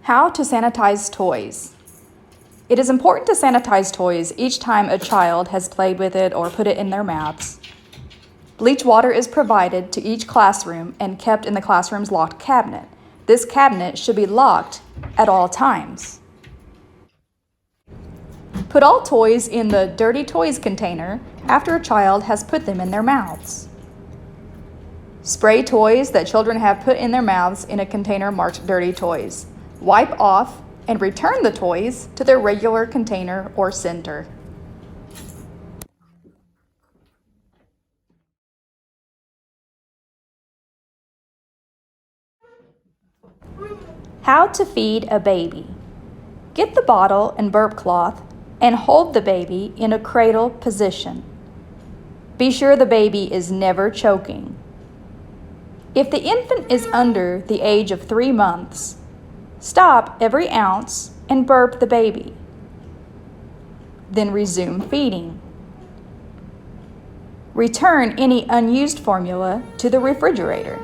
How to sanitize toys. It is important to sanitize toys each time a child has played with it or put it in their mouths. Bleach water is provided to each classroom and kept in the classroom's locked cabinet. This cabinet should be locked at all times. Put all toys in the dirty toys container after a child has put them in their mouths. Spray toys that children have put in their mouths in a container marked dirty toys. Wipe off and return the toys to their regular container or center. How to feed a baby. Get the bottle and burp cloth and hold the baby in a cradle position. Be sure the baby is never choking. If the infant is under the age of 3 months, stop every ounce and burp the baby. Then resume feeding. Return any unused formula to the refrigerator.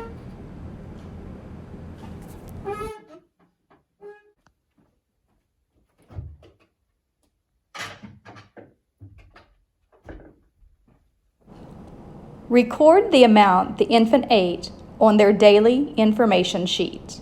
Record the amount the infant ate on their daily information sheet.